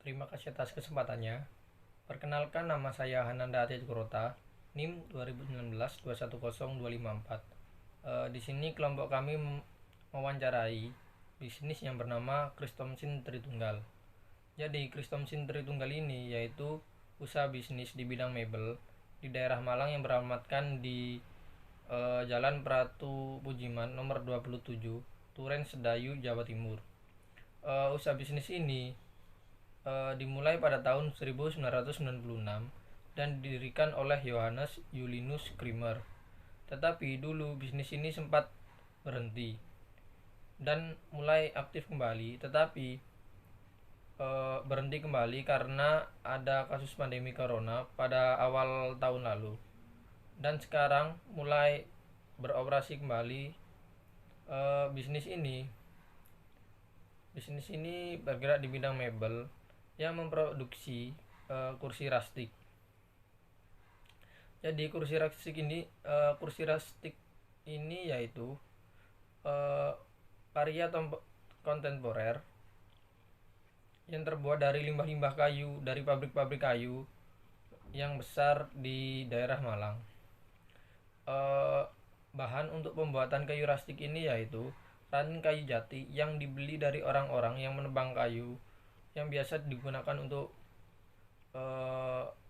Terima kasih atas kesempatannya. Perkenalkan, nama saya Hananda Atikurota, NIM 2019-210254. Di sini kelompok kami mewawancarai bisnis yang bernama Kristomsin Tritunggal. Jadi Kristomsin Tritunggal ini yaitu usaha bisnis di bidang mebel di daerah Malang yang beralamatkan di Jalan Pratu Pujiman nomor 27, Turen Sedayu, Jawa Timur. Usaha bisnis ini dimulai pada tahun 1996 dan didirikan oleh Johannes Julius Krimer. Tetapi dulu bisnis ini sempat berhenti dan mulai aktif kembali, tetapi berhenti kembali karena ada kasus pandemi corona pada awal tahun lalu. Dan sekarang mulai beroperasi kembali. Bisnis ini bergerak di bidang mebel yang memproduksi kursi rustik. Jadi kursi rustik ini yaitu karya kontemporer yang terbuat dari limbah-limbah kayu dari pabrik-pabrik kayu yang besar di daerah Malang. Bahan untuk pembuatan kayu rustik ini yaitu ranting kayu jati yang dibeli dari orang-orang yang menebang kayu yang biasa digunakan untuk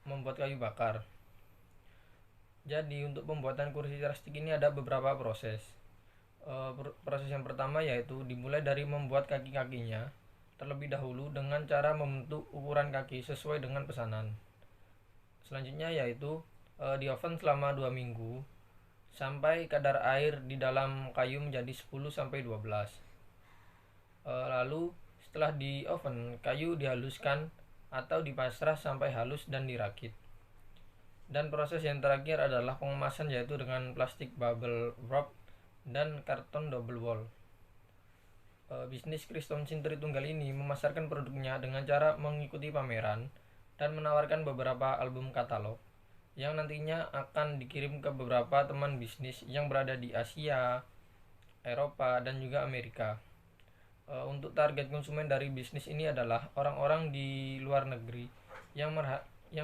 membuat kayu bakar. Jadi untuk pembuatan kursi rustik ini ada beberapa proses. Proses yang pertama yaitu dimulai dari membuat kaki-kakinya terlebih dahulu dengan cara membentuk ukuran kaki sesuai dengan pesanan. Selanjutnya yaitu di oven selama 2 minggu sampai kadar air di dalam kayu menjadi 10-12. Lalu setelah di oven, kayu dihaluskan atau dipasrah sampai halus dan dirakit. Dan proses yang terakhir adalah pengemasan yaitu dengan plastik bubble wrap dan karton double wall. Bisnis Kristomsin Tritunggal ini memasarkan produknya dengan cara mengikuti pameran dan menawarkan beberapa album katalog yang nantinya akan dikirim ke beberapa teman bisnis yang berada di Asia, Eropa, dan juga Amerika. Untuk target konsumen dari bisnis ini adalah orang-orang di luar negeri yang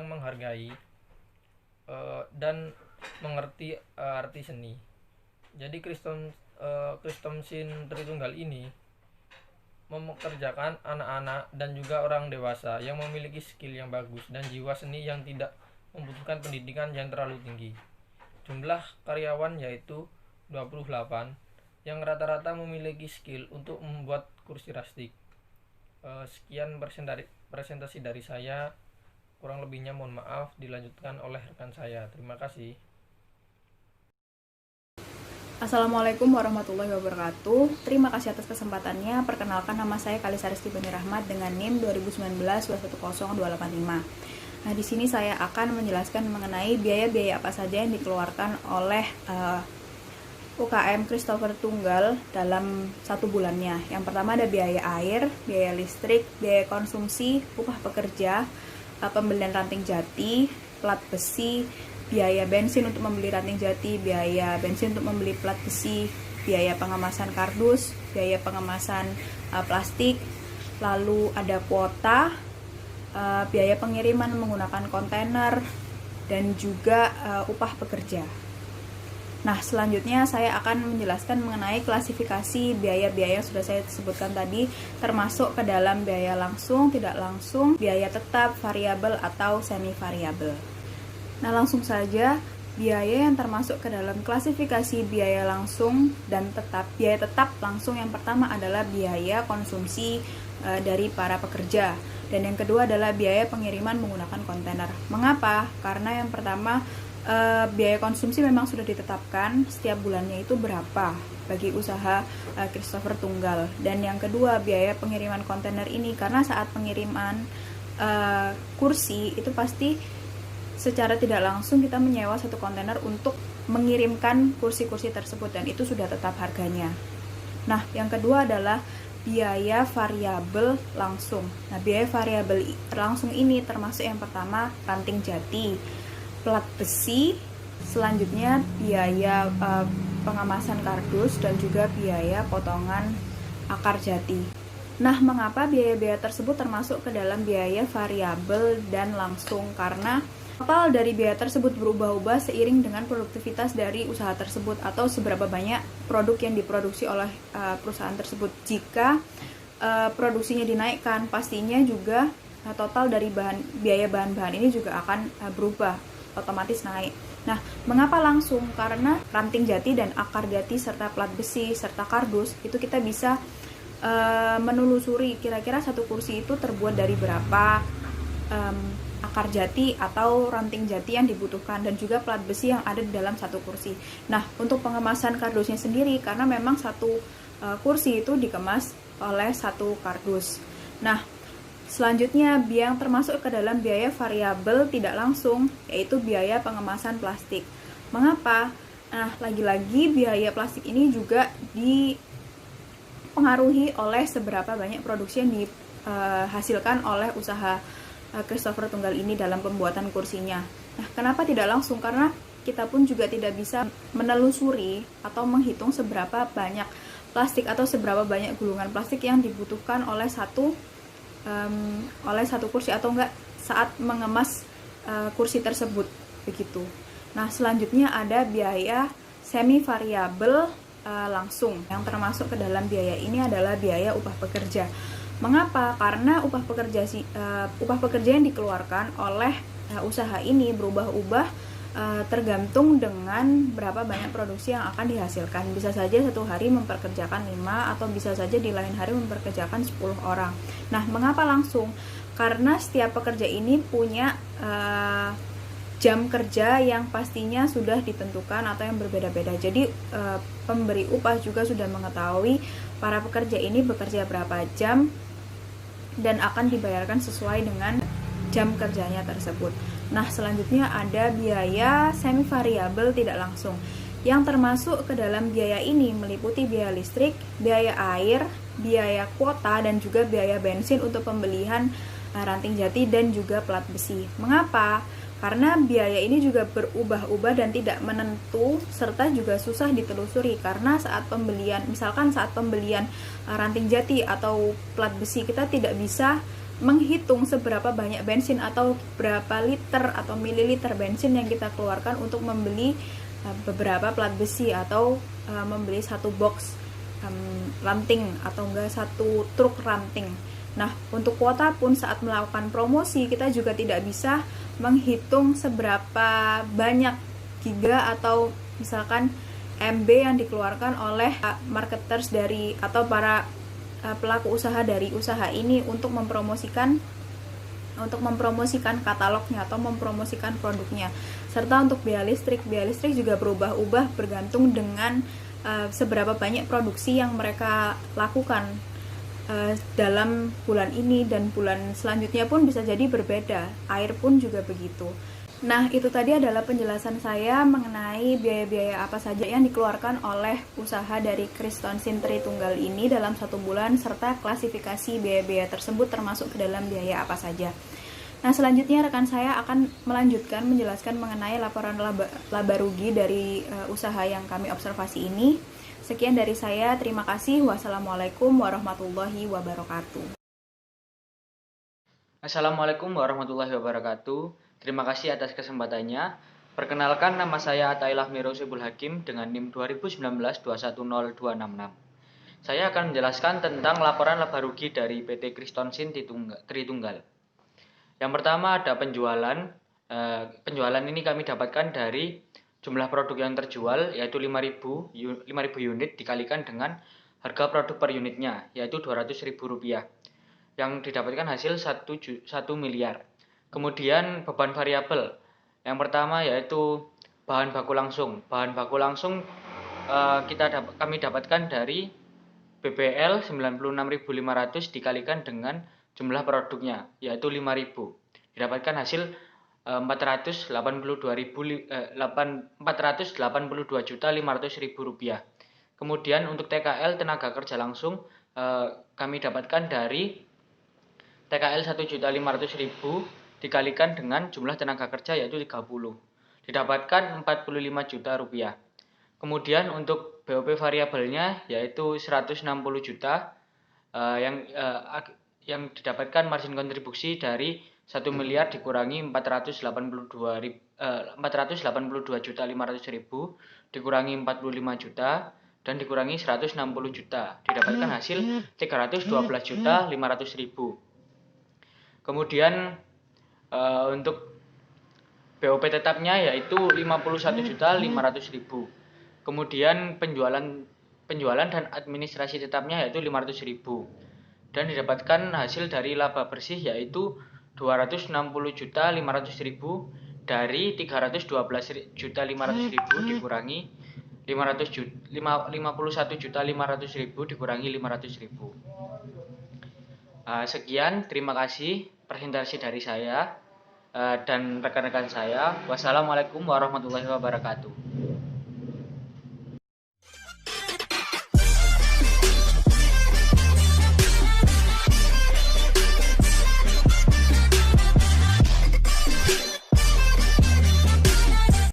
menghargai dan mengerti arti seni. Jadi Kristomsin Tritunggal ini mempekerjakan anak-anak dan juga orang dewasa yang memiliki skill yang bagus dan jiwa seni yang tidak membutuhkan pendidikan yang terlalu tinggi. Jumlah karyawan yaitu 28 yang rata-rata memiliki skill untuk membuat kursi rustik. Sekian presentasi dari saya. Kurang lebihnya mohon maaf, dilanjutkan oleh rekan saya. Terima kasih. Assalamualaikum warahmatullahi wabarakatuh. Terima kasih atas kesempatannya. Perkenalkan, nama saya Kalisaristi Bani Rahmat dengan NIM 2019-210285. Nah, di sini saya akan menjelaskan mengenai biaya-biaya apa saja yang dikeluarkan oleh UKM Christopher Tunggal dalam 1 bulannya. Yang pertama ada biaya air, biaya listrik, biaya konsumsi, upah pekerja, pembelian ranting jati, plat besi, biaya bensin untuk membeli ranting jati, biaya bensin untuk membeli plat besi, biaya pengemasan kardus, biaya pengemasan plastik, lalu ada kuota, biaya pengiriman menggunakan kontainer, dan juga upah pekerja. Nah, selanjutnya saya akan menjelaskan mengenai klasifikasi biaya-biaya yang sudah saya sebutkan tadi, termasuk ke dalam biaya langsung, tidak langsung, biaya tetap, variabel, atau semi variabel. Nah, langsung saja, biaya yang termasuk ke dalam klasifikasi biaya langsung dan tetap. Biaya tetap langsung yang pertama adalah biaya konsumsi dari para pekerja, dan yang kedua adalah biaya pengiriman menggunakan kontainer. Mengapa? Karena yang pertama, biaya konsumsi memang sudah ditetapkan setiap bulannya itu berapa bagi usaha Christopher Tunggal. Dan yang kedua, biaya pengiriman kontainer ini karena saat pengiriman kursi itu pasti secara tidak langsung kita menyewa 1 kontainer untuk mengirimkan kursi-kursi tersebut, dan itu sudah tetap harganya. Nah, yang kedua adalah biaya variabel langsung. Nah, biaya variabel langsung ini termasuk yang pertama ranting jati, plat besi, selanjutnya biaya pengemasan kardus, dan juga biaya potongan akar jati. Nah, mengapa biaya-biaya tersebut termasuk ke dalam biaya variabel dan langsung? Karena total dari biaya tersebut berubah-ubah seiring dengan produktivitas dari usaha tersebut atau seberapa banyak produk yang diproduksi oleh perusahaan tersebut. Jika produksinya dinaikkan, pastinya juga total dari biaya bahan-bahan ini juga akan berubah, otomatis naik. Nah, mengapa langsung? Karena ranting jati dan akar jati serta plat besi serta kardus itu kita bisa menelusuri kira-kira satu kursi itu terbuat dari berapa akar jati atau ranting jati yang dibutuhkan dan juga plat besi yang ada di dalam satu kursi. Nah, untuk pengemasan kardusnya sendiri, karena memang satu kursi itu dikemas oleh satu kardus. Nah, selanjutnya yang termasuk ke dalam biaya variabel tidak langsung, yaitu biaya pengemasan plastik. Mengapa? Nah, lagi-lagi biaya plastik ini juga dipengaruhi oleh seberapa banyak produksi yang dihasilkan oleh usaha Christopher Tunggal ini dalam pembuatan kursinya. Nah, kenapa tidak langsung? Karena kita pun juga tidak bisa menelusuri atau menghitung seberapa banyak plastik atau seberapa banyak gulungan plastik yang dibutuhkan oleh satu kursi atau enggak saat mengemas kursi tersebut begitu. Nah, selanjutnya ada biaya semi variabel langsung. Yang termasuk ke dalam biaya ini adalah biaya upah pekerja. Mengapa? Karena upah pekerja yang dikeluarkan oleh usaha ini berubah-ubah tergantung dengan berapa banyak produksi yang akan dihasilkan. Bisa saja satu hari memperkerjakan 5 atau bisa saja di lain hari memperkerjakan 10 orang. Nah, mengapa langsung? Karena setiap pekerja ini punya jam kerja yang pastinya sudah ditentukan atau yang berbeda-beda. Jadi pemberi upah juga sudah mengetahui para pekerja ini bekerja berapa jam dan akan dibayarkan sesuai dengan jam kerjanya tersebut. Nah, selanjutnya ada biaya semi variabel tidak langsung. Yang termasuk ke dalam biaya ini meliputi biaya listrik, biaya air, biaya kuota, dan juga biaya bensin untuk pembelian ranting jati dan juga plat besi. Mengapa? Karena biaya ini juga berubah-ubah dan tidak menentu serta juga susah ditelusuri karena saat pembelian, misalkan saat pembelian ranting jati atau plat besi, kita tidak bisa menghitung seberapa banyak bensin atau berapa liter atau mililiter bensin yang kita keluarkan untuk membeli beberapa plat besi atau membeli satu box ranting atau enggak satu truk ranting. Nah, untuk kuota pun saat melakukan promosi kita juga tidak bisa menghitung seberapa banyak giga atau misalkan MB yang dikeluarkan oleh marketers dari atau para pelaku usaha dari usaha ini untuk mempromosikan katalognya atau mempromosikan produknya. Serta untuk biaya listrik juga berubah-ubah bergantung dengan seberapa banyak produksi yang mereka lakukan dalam bulan ini dan bulan selanjutnya pun bisa jadi berbeda. Air pun juga begitu. Nah, itu tadi adalah penjelasan saya mengenai biaya-biaya apa saja yang dikeluarkan oleh usaha dari Kristonsin Tritunggal ini dalam satu bulan serta klasifikasi biaya-biaya tersebut termasuk ke dalam biaya apa saja. Nah, selanjutnya rekan saya akan melanjutkan menjelaskan mengenai laporan laba rugi dari usaha yang kami observasi ini. Sekian dari saya, terima kasih. Wassalamualaikum warahmatullahi wabarakatuh. Assalamualaikum warahmatullahi wabarakatuh. Terima kasih atas kesempatannya. Perkenalkan, nama saya Atailah Mirosibul Hakim dengan NIM 2019-210266. Saya akan menjelaskan tentang laporan laba rugi dari PT Kristonsin Tritunggal. Yang pertama ada penjualan. Penjualan ini kami dapatkan dari jumlah produk yang terjual yaitu 5.000 unit dikalikan dengan harga produk per unitnya yaitu Rp200.000 yang didapatkan hasil 1 miliar. Kemudian beban variabel. Yang pertama yaitu bahan baku langsung. Bahan baku langsung kami dapatkan dari BBL 96.500 dikalikan dengan jumlah produknya yaitu 5.000. Didapatkan hasil 482.500.000 rupiah. Kemudian untuk TKL tenaga kerja langsung kami dapatkan dari TKL 1.500.000 dikalikan dengan jumlah tenaga kerja yaitu 30. Didapatkan 45 juta rupiah. Kemudian untuk BOP variabelnya yaitu 160 juta yang didapatkan margin kontribusi dari 1 miliar dikurangi 482.500.000 dikurangi 45 juta dan dikurangi 160 juta, didapatkan hasil 312.500.000. Kemudian untuk BOP tetapnya yaitu 51.500.000. Kemudian penjualan dan administrasi tetapnya yaitu 500.000. Dan didapatkan hasil dari laba bersih yaitu 260.500.000 dari 312.500.000 dikurangi 51.500.000 dikurangi 500.000. Sekian, terima kasih presentasi dari saya dan rekan-rekan saya. Wassalamualaikum warahmatullahi wabarakatuh.